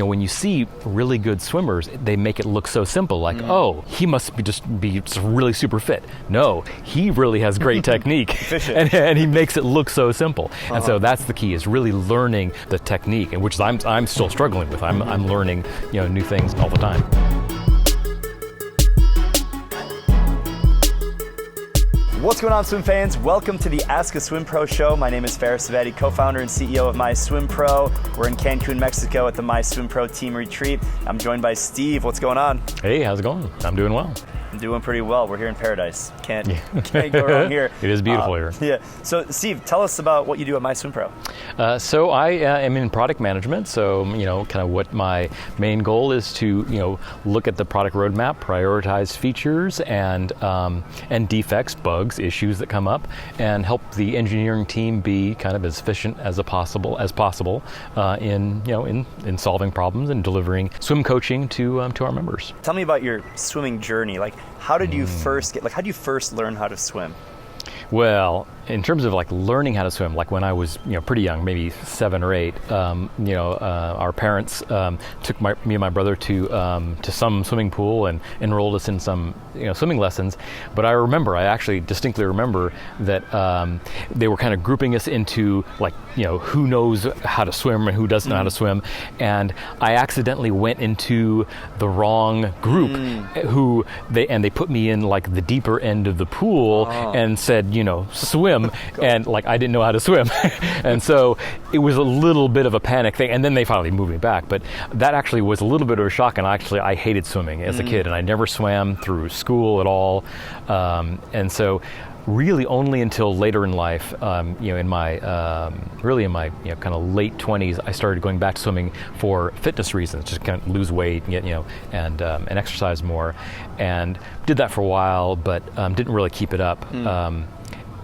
when you see really good swimmers, they make it look so simple, like, oh, he must be just really super fit. No, he really has great technique, and he makes it look so simple. And so that's the key, is really learning the technique, and which I'm still struggling with. I'm learning new things all the time. What's going on, swim fans? Welcome to the Ask a Swim Pro show. My name is Faris Savedi, co-founder and CEO of MySwimPro. We're in Cancun, Mexico at the MySwimPro team retreat. I'm joined by Steve. What's going on? Hey, how's it going? I'm doing well. I'm doing pretty well. We're here in paradise. Can't go wrong here. It is beautiful here. Yeah. So, Steve, tell us about what you do at MySwimPro. So I am in product management. So, kind of what my main goal is to, look at the product roadmap, prioritize features and defects, bugs, issues that come up, and help the engineering team be kind of as efficient as possible in solving problems and delivering swim coaching to our members. Tell me about your swimming journey. How did you first how did you first learn how to swim? Well, in terms of learning how to swim, when I was pretty young, maybe 7 or 8, our parents took me and my brother to some swimming pool and enrolled us in some swimming lessons. But I actually distinctly remember that they were kind of grouping us into who knows how to swim and who doesn't know how to swim, and I accidentally went into the wrong group. They put me in the deeper end of the pool and said, swim. And I didn't know how to swim. And so it was a little bit of a panic thing. And then they finally moved me back. But that actually was a little bit of a shock. And I hated swimming as a kid. And I never swam through school at all. And so really only until later in life, in my kind of late 20s, I started going back to swimming for fitness reasons, just kind of lose weight and get, and exercise more. And did that for a while, but didn't really keep it up.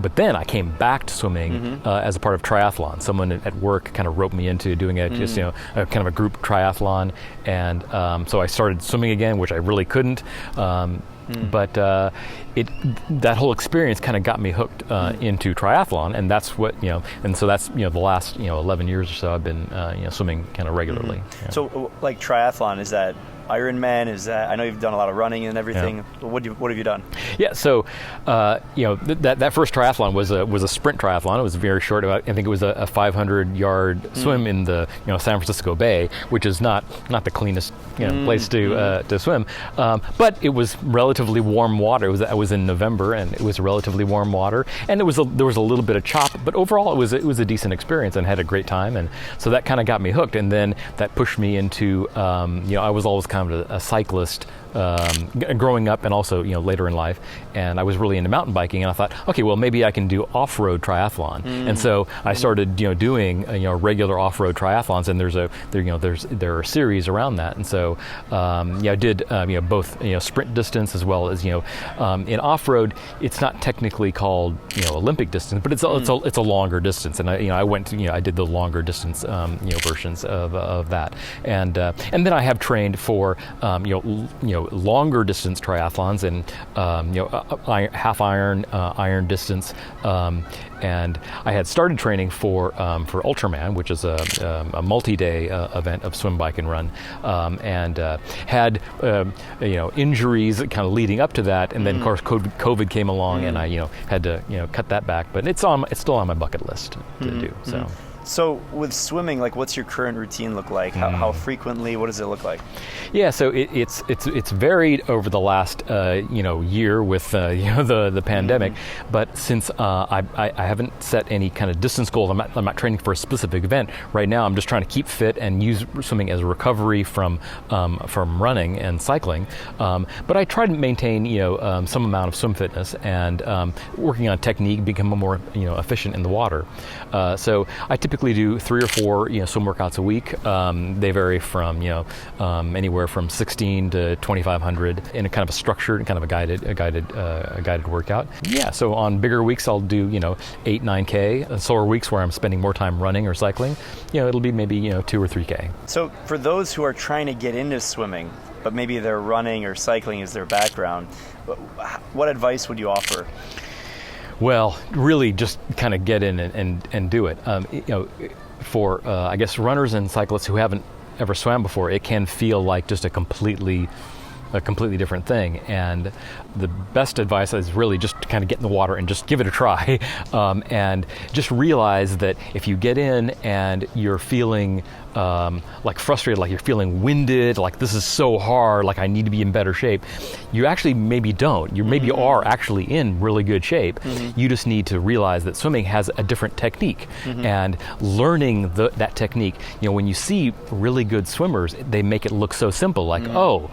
But then I came back to swimming as a part of triathlon. Someone at work kind of roped me into doing a kind of a group triathlon, and so I started swimming again, which I really couldn't. But that whole experience kind of got me hooked into triathlon, and that's what and so that's the last 11 years or so I've been swimming kind of regularly. So triathlon, is that Ironman? Is that, I know you've done a lot of running and everything. Yeah. What have you done? Yeah, so that first triathlon was a sprint triathlon. It was very short. I think it was a 500-yard swim in the San Francisco Bay, which is not the cleanest place to swim. But it was relatively warm water. I was in November, and it was relatively warm water, and there was a little bit of chop. But overall, it was a decent experience, and had a great time. And so that kind of got me hooked. And then that pushed me into I was always kind of a cyclist growing up, and also later in life, and I was really into mountain biking, and I thought, okay, well, maybe I can do off-road triathlon. And so I started doing regular off-road triathlons, and there are a series around that. And so I did both sprint distance as well as in off-road. It's not technically called Olympic distance, but it's a longer distance, and I went I did the longer distance versions of that, and then I have trained for longer distance triathlons and half iron distance, and I had started training for Ultraman, which is a multi-day event of swim, bike, and run, and had injuries kind of leading up to that, and then of course COVID came along, and I had to cut that back, but it's still on my bucket list to do. So with swimming, what's your current routine look like? How frequently? What does it look like? Yeah, so it's varied over the last year with the pandemic. But since I haven't set any kind of distance goals, I'm not training for a specific event right now. I'm just trying to keep fit and use swimming as a recovery from running and cycling. But I try to maintain some amount of swim fitness and working on technique, become more efficient in the water. So I typically do 3 or 4 swim workouts a week. They vary from anywhere from 16 to 2,500 in a kind of a structured, kind of a guided workout. Yeah. So on bigger weeks, I'll do 8, 9K. Slower weeks where I'm spending more time running or cycling, it'll be maybe 2 or 3K. So for those who are trying to get into swimming, but maybe they're running or cycling as their background, what advice would you offer? Well, really just kind of get in and do it. For I guess runners and cyclists who haven't ever swam before, it can feel like just a completely different thing. And the best advice is really just to kind of get in the water and just give it a try. And just realize that if you get in and you're feeling like frustrated, like you're feeling winded, like this is so hard, like I need to be in better shape, you actually maybe don't. You maybe are actually in really good shape. You just need to realize that swimming has a different technique. And learning that technique, when you see really good swimmers, they make it look so simple, like, oh,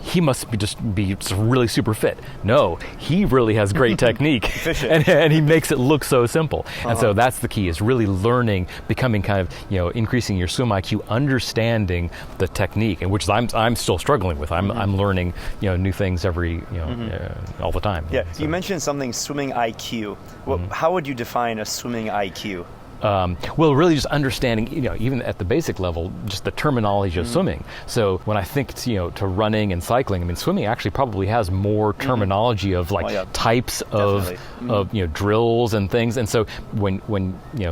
he must be just really super fit. No, he really has great technique, and he makes it look so simple. And so that's the key: is really learning, becoming kind of increasing your swim IQ, understanding the technique, and which I'm still struggling with. I'm learning new things every all the time. Yeah, so. You mentioned something, swimming IQ. Well, how would you define a swimming IQ? Well, really just understanding, even at the basic level, just the terminology of swimming. So when I think, to running and cycling, I mean, swimming actually probably has more terminology of types of drills and things. And so when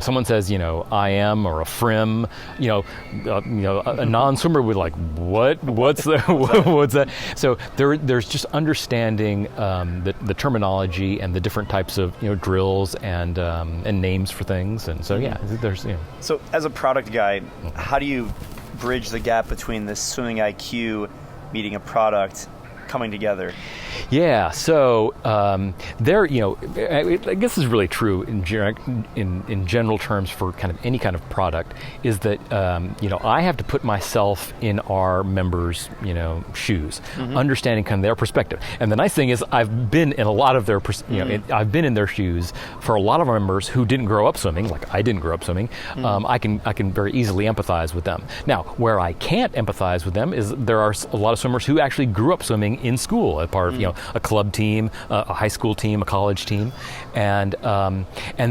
someone says, IM or a FRIM, a non-swimmer would like, what's that? So there's just understanding the terminology and the different types of drills and names for things. And so there's So as a product guy, how do you bridge the gap between the swimming IQ meeting a product coming together? Yeah, so there, I guess is really true in general terms for kind of any kind of product, is that I have to put myself in our members' shoes, understanding kind of their perspective. And the nice thing is, I've been in a lot of their, I've been in their shoes for a lot of our members who didn't grow up swimming, like I didn't grow up swimming. I can very easily empathize with them. Now, where I can't empathize with them is there are a lot of swimmers who actually grew up swimming in school as part of a club team, a high school team, a college team, and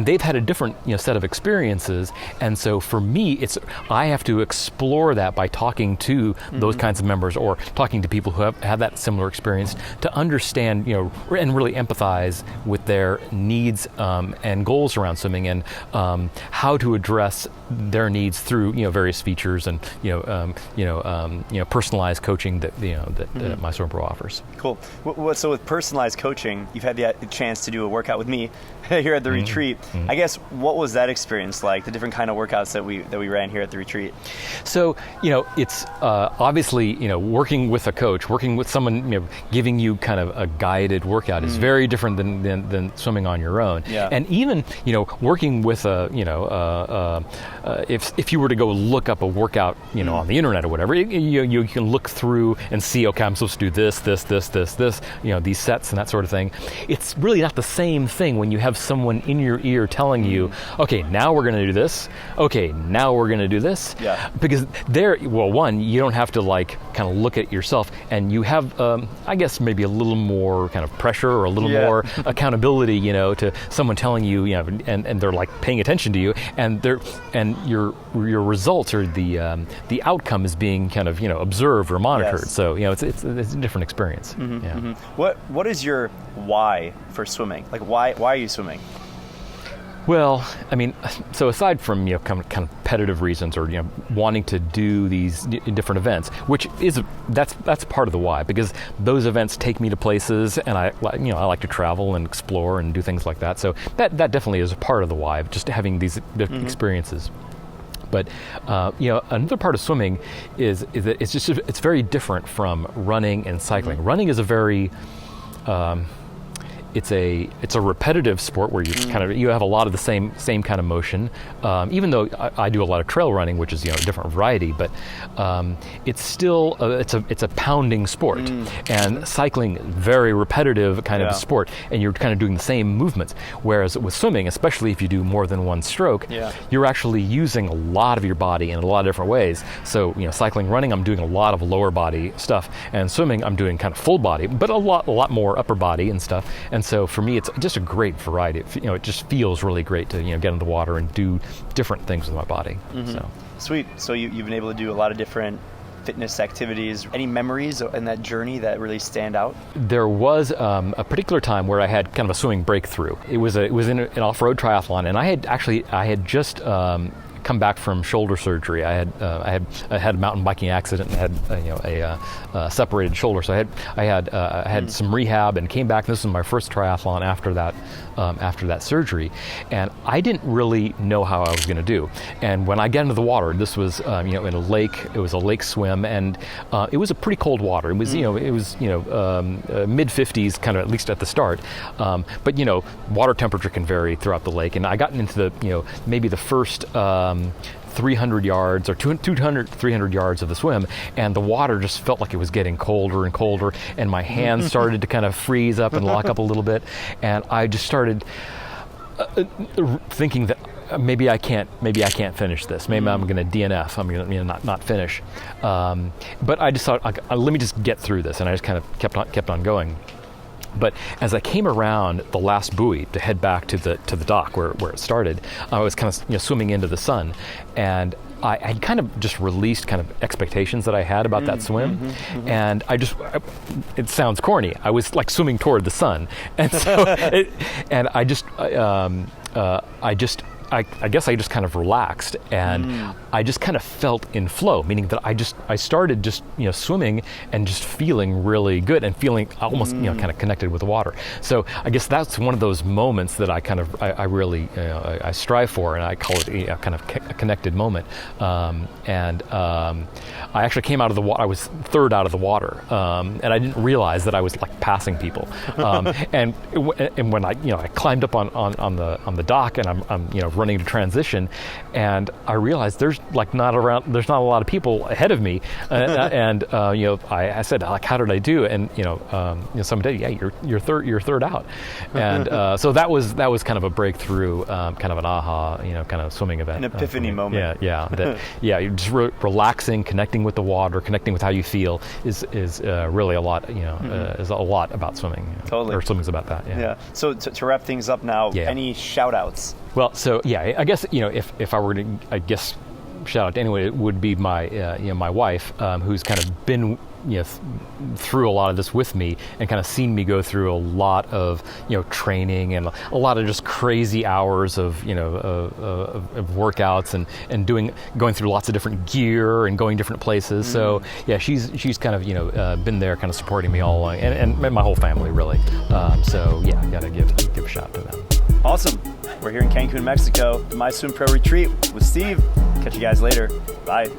they've had a different set of experiences. And so for me, I have to explore that by talking to those kinds of members or talking to people who have had that similar experience to understand and really empathize with their needs and goals around swimming, and how to address their needs through various features and personalized coaching that that MySwimPro offers. Cool. So with personalized coaching, you've had the chance to do a workout with me here at the retreat. I guess, what was that experience like? The different kind of workouts that we ran here at the retreat. So it's obviously working with a coach, working with someone giving you kind of a guided workout is very different than swimming on your own. Yeah. And even working with if you were to go look up a workout on the internet or whatever, you can look through and see, okay, I'm supposed to do this, these sets and that sort of thing. It's really not the same thing when you have someone in your ear telling you, okay, now we're going to do this. Okay, now we're going to do this. Yeah. Because one, you don't have to kind of look at yourself, and you have, I guess, maybe a little more kind of pressure or a little more accountability, to someone telling you, and they're paying attention to you, and your results or the outcome is being kind of observed or monitored. Yes. So it's a different experience. What is your why for swimming? Why are you swimming? Well, I mean, so aside from kind of competitive reasons or wanting to do these different events, which is that's part of the why, because those events take me to places, and I like to travel and explore and do things like that. So that definitely is a part of the why, just having these experiences. But another part of swimming is that it's very different from running and cycling. Running is a very it's a repetitive sport where you have a lot of the same kind of motion. Even though I do a lot of trail running, which is a different variety, but it's still it's a pounding sport. And cycling, very repetitive kind of sport, and you're kind of doing the same movements. Whereas with swimming, especially if you do more than one stroke, you're actually using a lot of your body in a lot of different ways. So cycling, running, I'm doing a lot of lower body stuff, and swimming, I'm doing kind of full body, but a lot more upper body and stuff. And so for me, it's just a great variety. It just feels really great to get in the water and do different things with my body. So sweet. So you've been able to do a lot of different fitness activities. Any memories in that journey that really stand out? There was a particular time where I had kind of a swimming breakthrough. It was in an off-road triathlon, and I had just come back from shoulder surgery. I had a mountain biking accident and had a separated shoulder. So I had some rehab and came back. This was my first triathlon after that surgery, and I didn't really know how I was going to do. And when I got into the water, this was in a lake. It was a lake swim, and it was a pretty cold water. It was mid 50s, kind of, at least at the start. But water temperature can vary throughout the lake, and I got into the maybe the first 300 yards or 300 yards of the swim, and the water just felt like it was getting colder and colder, and my hands started to kind of freeze up and lock up a little bit, and I just started thinking that maybe I can't finish this. Maybe I'm going to DNF. I'm going to not finish. But I just thought, let me just get through this, and I just kind of kept on going. But as I came around the last buoy to head back to the dock where it started, I was kind of swimming into the sun, and I had kind of just released kind of expectations that I had about that swim, and it sounds corny. I was like swimming toward the sun, and so I guess I just kind of relaxed, and I just kind of felt in flow, meaning that I started just swimming and just feeling really good and feeling almost kind of connected with the water. So I guess that's one of those moments that I really I strive for, and I call it a kind of a connected moment. I actually came out of the water. I was third out of the water, and I didn't realize that I was like passing people. And when I climbed up on the dock, and I'm running to transition, and I realized there's not a lot of people ahead of me, and I said, like, how did I do? And somebody said, yeah, you're third out, and so that was kind of a breakthrough, kind of an aha, kind of swimming event, an epiphany moment. You're just relaxing, connecting with the water, connecting with how you feel is really a lot, is a lot about swimming. Totally. Or swimming's about that. Yeah. So to wrap things up now, any shout outs? Well, so I guess if I were to shout out to anyone, it would be my my wife, who's kind of been through a lot of this with me, and kind of seen me go through a lot of training and a lot of just crazy hours of of workouts and going through lots of different gear and going different places. So she's kind of been there, kind of supporting me all along, and my whole family really. Gotta give a shout to them. Awesome. We're here in Cancun, Mexico, the MySwimPro retreat with Steve. Catch you guys later. Bye.